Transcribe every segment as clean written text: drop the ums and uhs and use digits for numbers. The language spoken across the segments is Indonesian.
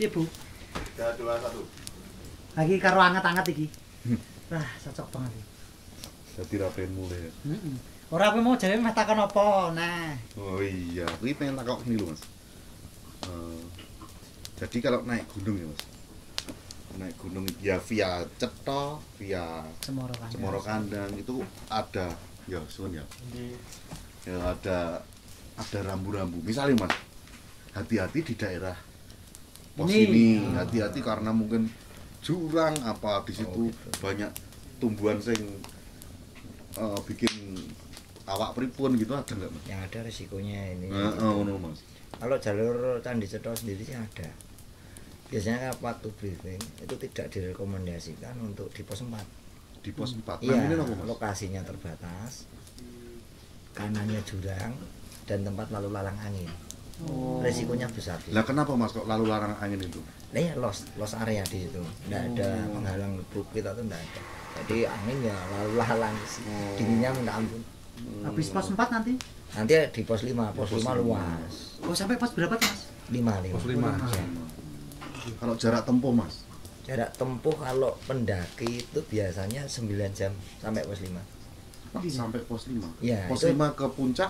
Iya, Bu. 3, 2, 1. Lagi karo anget-anget iki. Wah, cocok banget iki. Dadi ra pengen mulai. Heeh. Ora kowe mau jare meh takon apa? Nah. Oh iya, kuwi pengen takok ini lho, Mas. Jadi kalau naik gunung ya, Mas. Naik gunung ya via Cetha, via Cemoro Kandang itu ada ya suwun ya. Ya ada rambu-rambu. Misalnya Mas, hati-hati di daerah pos ini, hati-hati karena mungkin jurang apa di situ gitu. Banyak tumbuhan sing bikin awak pripun gitu ada nggak Mas? Yang ada risikonya ini. Ngono Mas. Kalau jalur Candi Cetha sendiri sih ada. Biasanya waktu briefing itu tidak direkomendasikan untuk di pos 4. Di pos 4. Iya, ini apa Mas? lokasinya terbatas. Kanannya jurang dan tempat lalu lalang angin. Resikonya besar. Lah kenapa Mas kok lalu larang angin itu? Nah ya lost area di situ. Enggak ada penghalang bukit atau enggak ada. Jadi angin ya lalu lalang dinginnya minta ampun. Habis pos 4 nanti? Nanti di pos 5, pos 5 luas. Oh, sampai pos berapa tuh, Mas? 5. Pos 5. Ya. Kalau jarak tempuh Mas? Jarak tempuh kalau pendaki itu biasanya 9 jam sampai pos 5. Sampai pos 5? Ya, pos itu 5 ke puncak?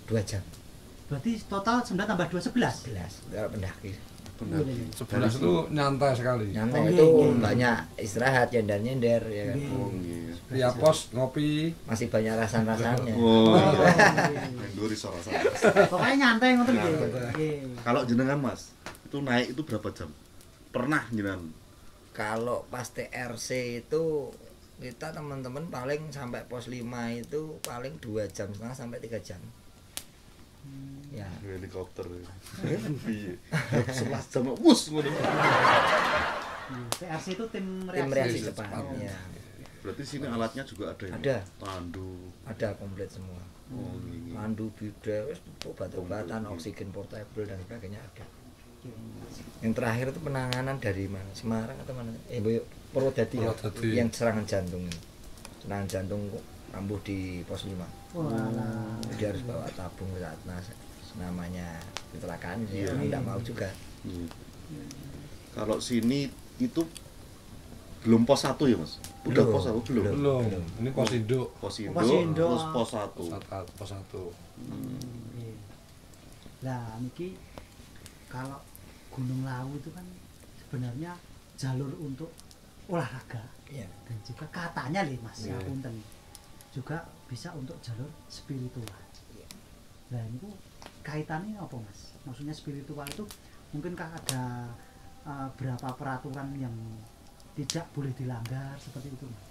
2 jam. Berarti total 9 tambah 2 11. 11 kalau pendaki. Pendaki. 11 itu nyantai sekali. Nyantai Oh, itu iya. banyak istirahat, nyender ya kan. Oh iya. Ya pos ngopi. Masih banyak rasan-rasannya. Oh. Iya. Menduri soal-soal. Pokoknya nyantai ngoten iki. Nggih. Kalau jenengan Mas, itu naik itu berapa jam? Pernah jenengan? Kalau pas TRC itu kita teman-teman paling sampai pos 5 itu paling 2 jam setengah sampai 3 jam. Ya. Helikopter. Piye? 11 jam wus ngono. TRC itu tim Tim reaksi reaksi cepat. Oh. Ya. Berarti sini alatnya juga ada ya? Ada. Pandu. Ada komplit semua. Oh ini. Pandu, bidan, obat-obatan, oksigen portable dan sebagainya ada. Yang terakhir itu penanganan dari mana? Semarang atau mana? Purwodadi ya? Purwodadi. Yang serangan jantung. Serangan jantung kambuh di pos 5. Walah. Dia harus bawa tabung saat namanya kecelakaan. Iya. Ya, tidak mau juga. Iya. Kalau sini itu belum pos 1 ya Mas? Udah Belum. pos 1 belum? Belum. Ini pos induk. Pos Indo, Pos Indo. terus pos 1. Pos 1. Nggih. Lah niki kalau Gunung Lawu itu kan sebenarnya jalur untuk olahraga Iya. dan juga katanya nih Mas, Iya. punten juga bisa untuk jalur spiritual. Iya. Nah ini kaitannya apa Mas? Maksudnya spiritual itu mungkinkah ada berapa peraturan yang tidak boleh dilanggar seperti itu Mas?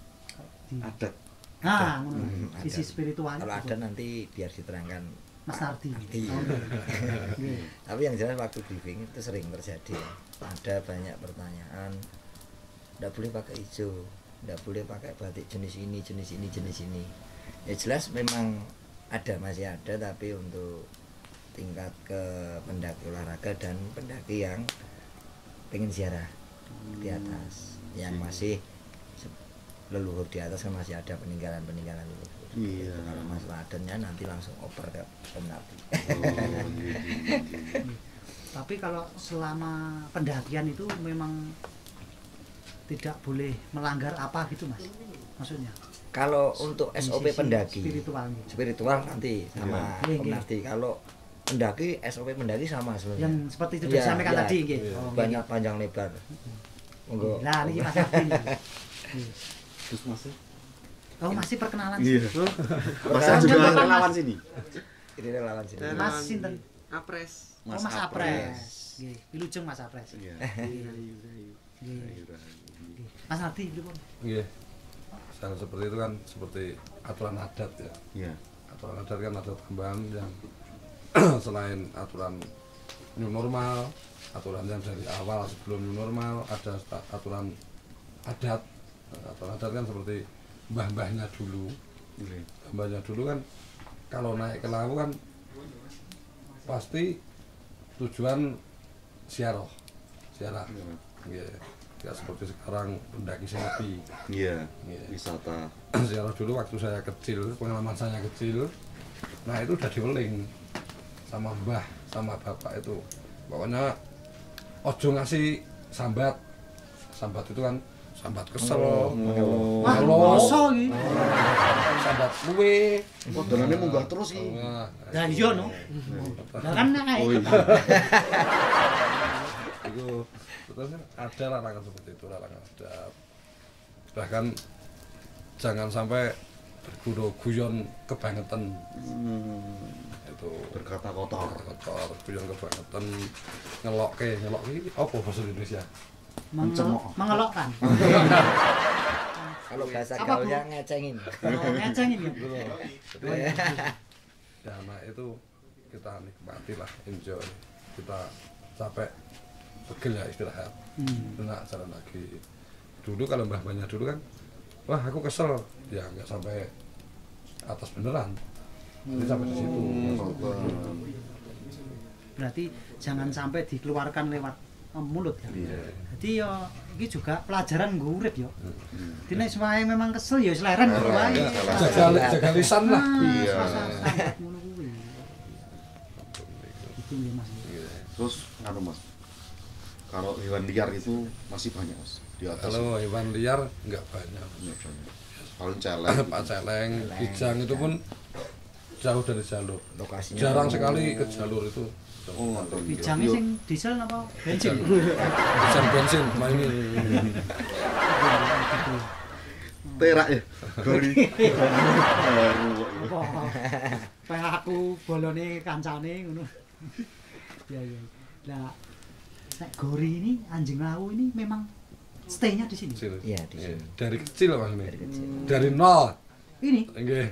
Adat. Nah, ngono. ada. Isi spiritual Kalau itu. ada nanti biar diterangkan Mas Nardi. Iya. Oh, nggih. Tapi yang jelas waktu briefing itu sering terjadi. Ada banyak pertanyaan. Tidak boleh pakai hijau, tidak boleh pakai batik jenis ini, jenis ini, jenis ini. Ya jelas memang ada, masih ada, tapi untuk tingkat ke pendaki olahraga dan pendaki yang pengen ziarah di atas, yang masih leluhur di atas kan masih ada peninggalan-peninggalan leluhur. Iya. Itu kalau masalah adatnya nanti langsung oper ke Pendapi. Oh, iya. Tapi kalau selama pendakian itu memang tidak boleh melanggar apa gitu Mas? Maksudnya? Kalau untuk Di SOP sisi pendaki spiritual gitu. spiritual nanti sama Iya. Pendapi. Kalau pendaki SOP pendaki sama sebenarnya. Yang seperti itu Iya, disampaikan iya. tadi nggih. Iya. Oh, nggih. Banyak panjang lebar. Monggo. Nah, niki Mas Nardi. Nggih. Terus Mas? Oh, masih perkenalan. Iya. sih. Mas Perkenalan juga Mas. relawan sini. Ini relawan sini. Mas sinten? Apres. Oh, Mas Apres. Nggih, wilujeng Mas Apres. Iya. Nggih. Mas Nardi dulu. Iya. Hal seperti itu kan seperti aturan adat ya. Iya. Aturan adat kan ada tambahan yang selain aturan new normal, aturan yang dari awal sebelum new normal, ada aturan adat. Aturan adat kan seperti mbah-mbahnya dulu. Iya. Mbahnya dulu kan kalau naik ke Lawu kan pasti tujuan ziarah. Iya. Ya seperti sekarang pendaki sepi. Iya. Iya. Wisata. Ziarah dulu waktu saya kecil, pengalaman saya kecil. Nah itu udah diweling sama mbah, sama bapak itu. Pokoknya ojo ngasih sambat. Sambat itu kan sambat kesel. Wah, masa iki. Sambat kuwe. Modelane munggah terus iki. Lah iya no. Lah kan naik. Itu terus kan ada larangan seperti itu, larangan adab. Bahkan jangan sampai berguru guyon kebangetan. Itu Berkata kotor. kotor, guyon kebangetan, ngelokke apa bahasa Indonesia? Mengelokkan. Kalau bahasa Apa, Bu? gaulnya ngecengin. Oh, ngecengin ya. Ya, nah itu kita nikmati lah, enjoy. Kita capek, pegel ya istirahat. Enak jalan lagi. Dulu kalau mbah-mbahnya dulu kan, wah aku kesel, ya nggak sampai atas beneran. Jadi sampai di situ. Berarti jangan sampai dikeluarkan lewat mulut ya. Jadi ya ini juga pelajaran gue urip ya. Jadi nek semua memang kesel ya seleren ngono wae. Jaga lisan lah. Iya. Ngono kuwi. Itu ya Mas. Terus anu Mas. Kalau hewan liar itu masih banyak Mas di atas. Kalau hewan liar nggak banyak. Paling celeng. Pak celeng, kijang itu pun jauh dari jalur. Lokasinya Jarang sekali ke jalur itu. Oh, ngoten. Bijange sing diesel apa bensin? Kijang bensin, main ini. Terak ya. Gori. Apa? Kayak aku bolone kancane ngono. Ya ya. Lah nek gori ini anjing lawu ini memang stay-nya di sini. Iya di sini. Dari kecil Mas ini. Dari kecil. Dari nol. Ini. Nggih.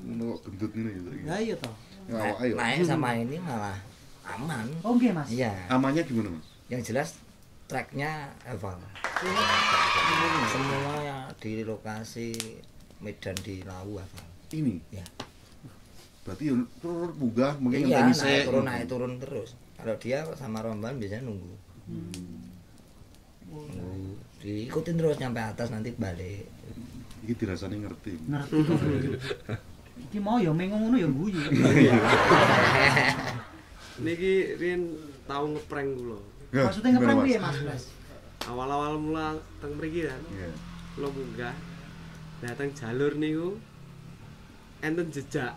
Kok gendut ngene gitu. Ya iya toh. Awak ayo. Naik sama ini malah aman. Oh nggih Mas. Iya. Amannya gimana Mas? Yang jelas tracknya eval. Semua ya di lokasi Medan di Lawu eval. Ini. Ya. Berarti turun munggah mungkin Iya, ngenteni naik turun terus. Kalau dia sama rombongan biasanya nunggu. Nunggu. Diikutin terus sampai atas nanti balik. Iki dirasani ngerti. Ngerti kok. Iki mau ya mengo ngono ya guyu. Niki riyen tau ngeprank kula. Ya, Maksudnya gimana, ngeprank Mas? piye Mas Blas? Awal-awal mula teng mriki kan, Iya. kula munggah. Dateng jalur niku enten jejak.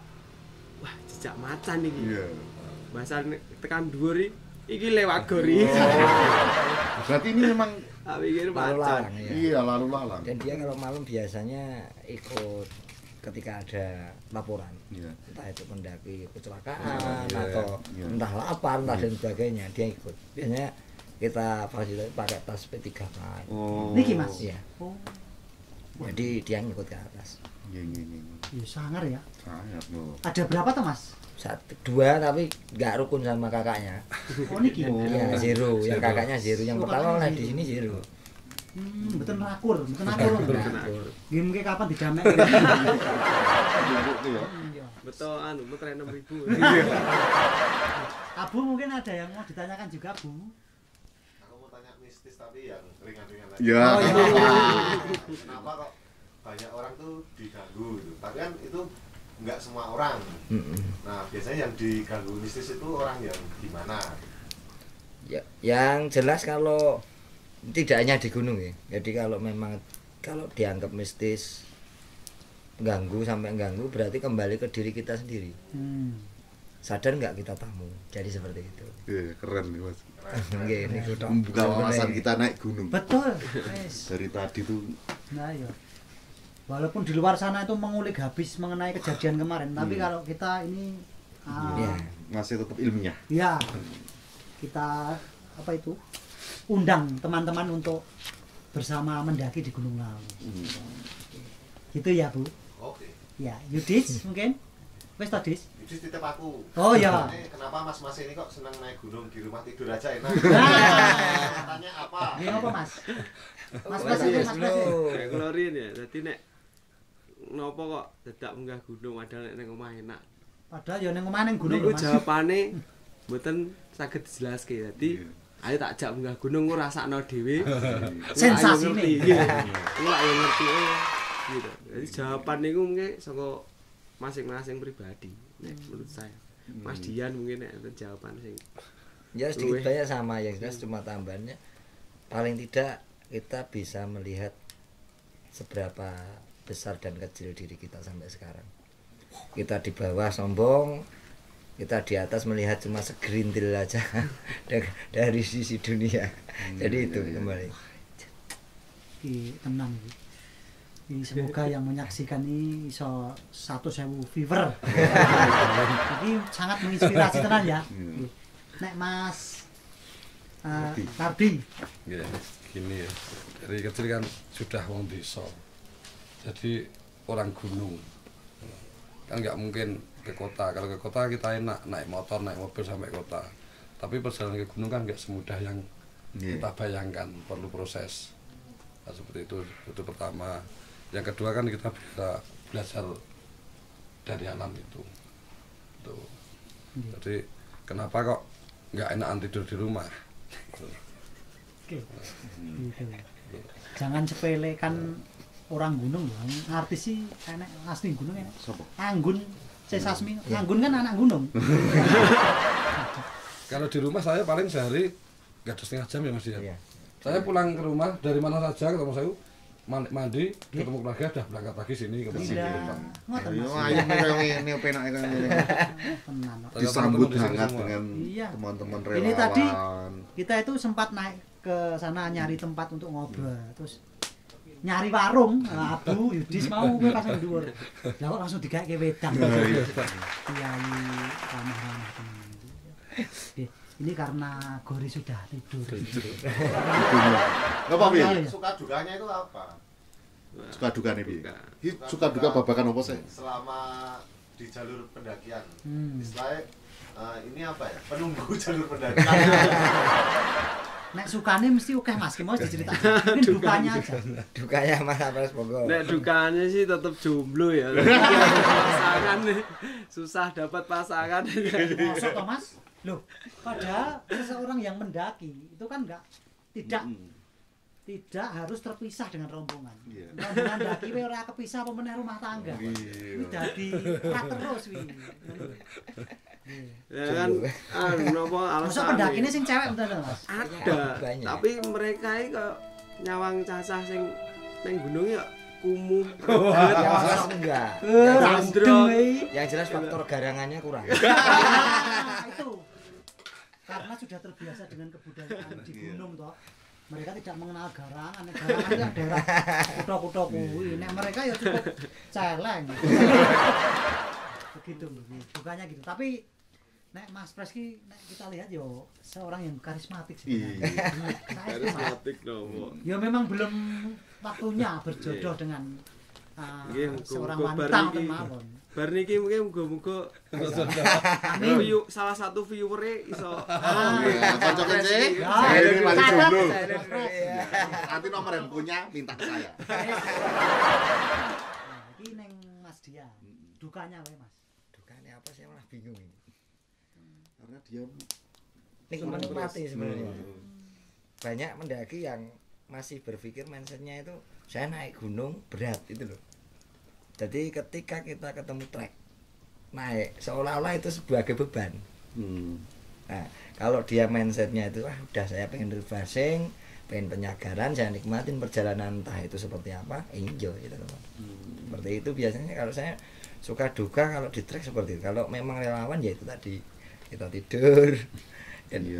Wah, jejak macan iki. Iya. Bahasa tekan dhuwur iki lewat gori. Berarti ini memang Tak pikir Lalu macan. lalang ya. iya lalu lalang. Dan dia kalau malam biasanya ikut ketika ada laporan. Iya. Entah itu pendaki kecelakaan Iya, atau iya. entah lapar entah dan sebagainya, dia ikut. Biasanya kita fasilitasi pakai tas P3K. Oh. Niki Mas. Iya. Oh, Jadi dia ngikut ke atas. Iya iya iya. ya sangar ya. Sangat loh. Ada berapa tuh Mas? Dua tapi nggak rukun sama kakaknya. Oh niki. Iya, zero. Yang kakaknya zero. Yang Oh, pertama kakaknya lah di zero. sini zero. Betul rakur, betul rakur. Game ke kapan dijamek? Itu ya. Iya. Betul anu meter 6.000. Abu mungkin ada yang mau ditanyakan juga Bu. Aku mau tanya mistis tapi yang ringan-ringan aja. Ya. Oh, iya. Kenapa kok banyak orang tuh diganggu gitu? Tapi kan itu nggak semua orang. Nah biasanya yang diganggu mistis itu orang yang gimana? Ya, yang jelas kalau tidak hanya di gunung ya. Jadi kalau memang kalau dianggap mistis ganggu sampai ganggu berarti kembali ke diri kita sendiri. Sadar nggak kita tamu. Jadi seperti itu. Iya, keren nih Mas. Nggih, niku tok. Membuka wawasan kita naik gunung. Betul. Wes. Dari tadi tuh Nah ya. Walaupun di luar sana itu mengulik habis mengenai kejadian kemarin, tapi kalau kita ini Iya. masih tetap ilmiah. ya kita apa itu undang teman-teman untuk bersama mendaki di Gunung Lawu. Gitu ya Bu. Oke. Ya, Yudis mungkin. Wes to Dis? Jadi titip aku. Oh, iya. Kenapa mas-mas ini kok senang naik gunung di rumah tidur aja enak? Nah. Tanya apa? Ini apa Mas? Mas Mas, ini, yes, Mas. bro. Kayak kula riyen ya. Dadi nek napa kok dadak munggah gunung padahal nek ning omah enak. Padahal ya ning omah ning gunung Niku lho, Mas. jawabane mboten saged dijelaske. Dadi ayo tak ajak munggah gunung ora rasakno dhewe. Sensasine. Kula ayo ngerti gitu. Jadi jawaban niku mungkin saka masing-masing pribadi nek menurut saya. Mas Dian mungkin nek enten jawaban sing Ya sedikit banyak sama, yang jelas cuma tambahannya paling tidak kita bisa melihat seberapa besar dan kecil diri kita sampai sekarang. Kita di bawah sombong, kita di atas melihat cuma segerintil aja dari sisi dunia. Jadi itu kembali. Tenang. Semoga yang menyaksikan ini iso 1.000 viewer. Jadi sangat menginspirasi tenan ya. Nek Mas Nardi. Ya, gini ya. Dari kecil kan sudah wong desa. Jadi orang gunung. Kan nggak mungkin ke kota. Kalau ke kota kita enak naik motor, naik mobil sampai kota. Tapi perjalanan ke gunung kan nggak semudah yang kita bayangkan, perlu proses. Nah, seperti itu pertama. Yang kedua kan kita bisa belajar dari alam itu. Tuh. Jadi kenapa kok nggak enakan tidur di rumah? Oke. Jangan sepelekan orang gunung loh. Artis sih enak asli gunung enak. Anggun C. Sasmi. Anggun kan anak gunung. Kalau di rumah saya paling sehari nggak ada setengah jam ya Mas ya. Saya pulang ke rumah dari mana saja ketemu saya mandi, ketemu keluarga, dah berangkat pagi sini ke sini. Ini penak disambut hangat dengan teman-teman relawan. Ini tadi kita itu sempat naik ke sana nyari tempat untuk ngobrol, terus nyari warung, Abu Yudis mau gue pasang dhuwur. Lah kok langsung digawe wedang. Kiai ramah-ramah teman. Ini karena Gori sudah tidur. Apa Bil? Suka dukanya itu apa? Suka dukanya Bil? Suka duka babakan apa sih? Selama di jalur pendakian. Istilahnya ini apa ya? Penunggu jalur pendakian. Nek sukane mesti oke Mas, mau diceritakan. Mungkin dukanya aja. Dukanya Mas Apres monggo. Nek dukanya sih tetap jomblo ya. Pasangan susah dapat pasangan. Masuk toh Mas? Loh, padahal seseorang yang mendaki itu kan tidak harus terpisah dengan rombongan. Rombongan daki we ora kepisah apa meneh rumah tangga. Ini dadi ora terus wi. Ya kan napa alasan. Masa pendakine sing cewek bener Mas? Ada. Tapi mereka iki kok nyawang cacah sing ning gunung ya kumuh. Enggak. Yang jelas faktor garangannya kurang. Itu. Karena sudah terbiasa dengan kebudayaan di gunung toh. Mereka tidak mengenal garangan. Garangan itu daerah kutha-kutha kuwi. Nek mereka ya cukup celeng. Begitu. Bukannya gitu. Tapi nek Mas Pres ki nek kita lihat yo seorang yang karismatik sebenarnya. Karismatik nopo. Ya memang belum waktunya berjodoh dengan seorang wanita mawon. Bar niki mungkin muga-muga salah satu viewer-e iso Koncokin sih. Ini masih jomblo. Nanti nomor yang punya minta ke saya. Ini neng Mas Dian. Dukanya apa Mas? Dukanya apa sih malah bingung ini. Karena dia menikmati sebenarnya. Banyak mendaki yang masih berpikir mindsetnya itu saya naik gunung berat itu loh. Jadi ketika kita ketemu trek naik seolah-olah itu sebagai beban. Nah kalau dia mindsetnya itu udah saya pengen refreshing, pengen penyagaran, saya nikmatin perjalanan entah itu seperti apa, enjoy gitu loh. Seperti itu biasanya kalau saya suka duka kalau di trek seperti itu. Kalau memang relawan ya itu tadi kita tidur,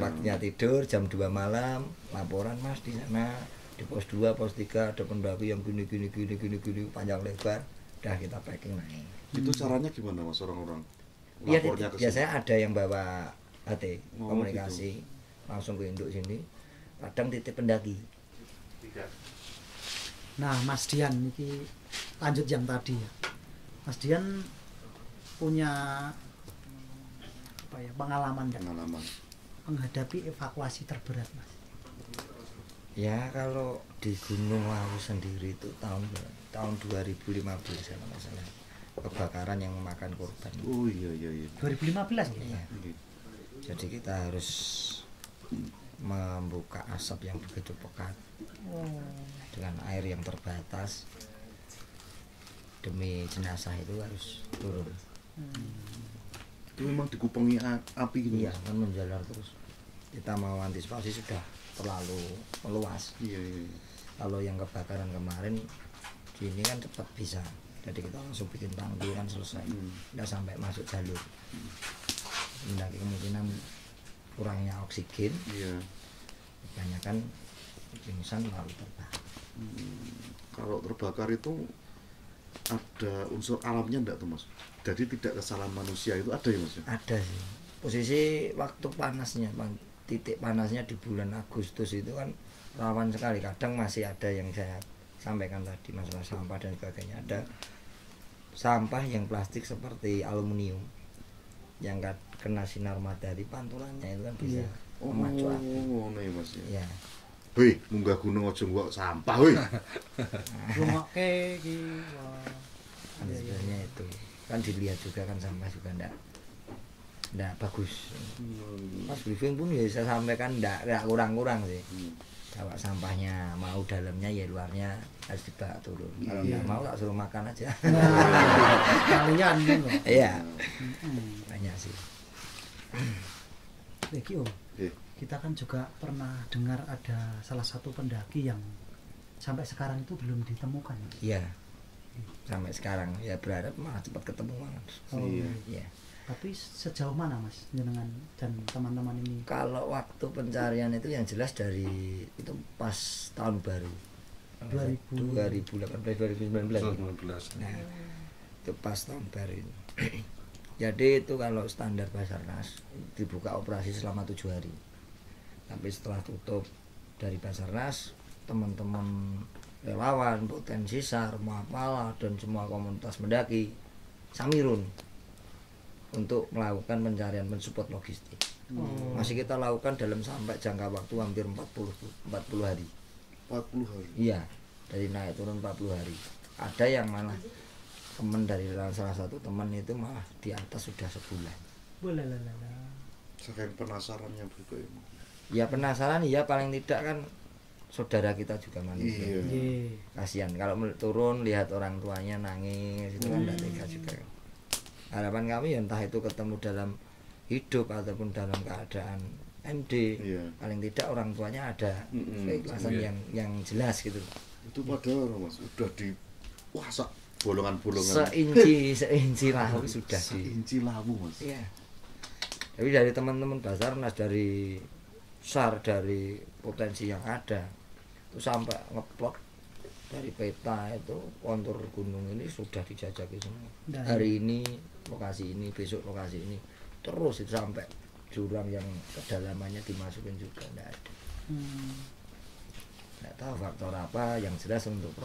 waktunya tidur jam 2 malam laporan Mas di sana di pos 2, pos 3 ada pendaki yang gini panjang lebar. Udah kita packing naik. Itu caranya gimana Mas orang-orang? Iya, biasanya ada yang bawa HT komunikasi gitu. Langsung ke induk sini. Kadang titip pendaki. Nah, Mas Dian ini lanjut yang tadi ya. Mas Dian punya apa ya pengalaman menghadapi evakuasi terberat Mas. Ya kalau di Gunung Lawu sendiri itu tahun 2015 kalau nggak salah kebakaran yang memakan korban. Oh iya 2015 ya. Jadi kita harus membuka asap yang begitu pekat dengan air yang terbatas demi jenazah itu harus turun. Itu memang dikupengi api gitu. Iya kan menjalar terus. kita mau antisipasi sudah terlalu meluas. Iya, iya. Kalau yang kebakaran kemarin gini kan cepat bisa, jadi kita langsung bikin tanggul kan selesai, nggak sampai masuk jalur. Mendaki kemungkinan kurangnya oksigen, Iya. kebanyakan pingsan lalu terbakar. Kalau terbakar itu ada unsur alamnya enggak tuh Mas? Jadi tidak kesalahan manusia itu ada ya Mas? Ada sih. Posisi waktu panasnya, titik panasnya di bulan Agustus itu kan rawan sekali. Kadang masih ada yang saya sampaikan tadi masalah sampah dan sebagainya. Ada sampah yang plastik seperti aluminium yang kena sinar matahari, pantulannya itu kan bisa memacu api. Oh, nih Mas ya. Ya. Hei, munggah gunung aja nggak sampah, woi. Lungokke iki. Wah. Kan sebenarnya itu kan dilihat juga kan sampah juga ndak bagus. Pas briefing pun ya saya sampaikan ndak kurang-kurang sih. Kalau sampahnya mau dalamnya ya luarnya harus dibawa turun. Kalau nggak mau tak suruh makan aja. Kalian gitu. Iya. Banyak sih. Iki kita kan juga pernah dengar ada salah satu pendaki yang sampai sekarang itu belum ditemukan. Iya. Sampai sekarang ya berharap malah cepat ketemu banget. Oh, iya. Tapi sejauh mana Mas jenengan dan teman-teman ini? Kalau waktu pencarian itu yang jelas dari itu pas tahun baru 2018 2019. Nah, itu pas tahun baru itu. Jadi itu kalau standar Basarnas dibuka operasi selama 7 hari. Tapi setelah tutup dari Basarnas, teman-teman relawan, potensi SAR, Mapala dan semua komunitas mendaki samirun untuk melakukan pencarian mensupport logistik. Masih kita lakukan dalam sampai jangka waktu hampir 40 hari. 40 hari. Iya, dari naik turun 40 hari. Ada yang malah teman dari salah satu teman itu malah di atas sudah sebulan. Boleh lah. Saking penasarannya juga ya. Ya penasaran ya, paling tidak kan saudara kita juga manusia. Iya. Kasihan kalau turun lihat orang tuanya nangis itu kan tidak tega juga. Harapan kami ya entah itu ketemu dalam hidup ataupun dalam keadaan MD, paling tidak orang tuanya ada keikhlasan yang jelas gitu. Itu padahal Mas udah di sak bolongan-bolongan. Seinci lawu sudah seinci lawu Mas. Iya. Tapi dari teman-teman Basarnas, dari SAR, dari potensi yang ada itu sampai ngeplot dari peta itu kontur gunung ini sudah dijajaki semua. Hari ini lokasi ini, besok lokasi ini, terus itu sampai jurang yang kedalamannya dimasukin juga tidak ada. Tidak tahu faktor apa, yang jelas untuk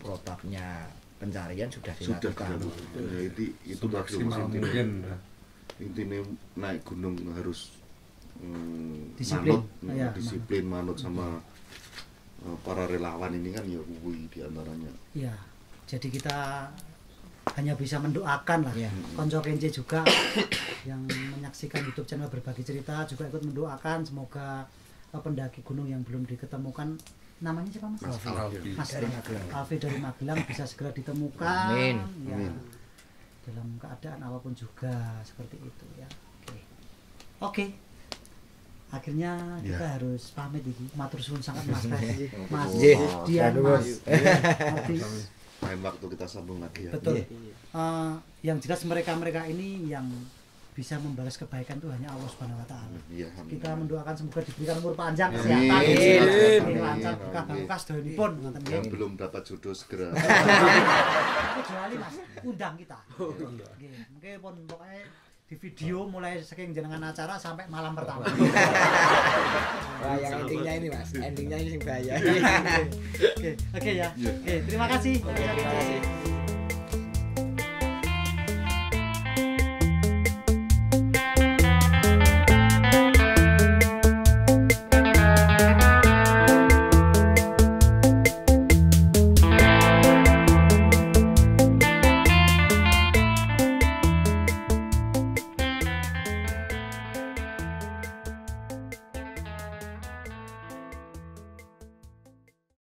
protapnya pencarian sudah dilakukan. Ya, itu maksimal mungkin. Intinya naik gunung harus disiplin, disiplin manut sama para relawan ini kan ya kuwi diantaranya. Iya, jadi kita hanya bisa mendoakan lah. Konco Kence juga yang menyaksikan YouTube channel Berbagi Cerita juga ikut mendoakan semoga pendaki gunung yang belum diketemukan, namanya siapa Mas? Alfi dari Magelang bisa segera ditemukan. Amin. Ya, dalam keadaan apapun juga seperti itu ya. Oke. Akhirnya kita harus pamit iki. Matur suwun sangat Mas Kasi. Mas Dian Mas. Lain waktu kita sambung lagi ya. Betul. Yang jelas mereka ini yang bisa membalas kebaikan itu hanya Allah Subhanahu wa taala. Kita mendoakan semoga diberikan umur panjang, kesehatan, lancar, berkah barokah sedaya ngoten nggih. Yang belum dapat jodoh segera. Kecuali Mas undang kita. Nggih, mungkin pun pokoknya di video mulai saking jenengan acara sampai malam pertama. Wah, yang endingnya ini Mas, endingnya ini bahaya. Oke ya. Oke, terima kasih.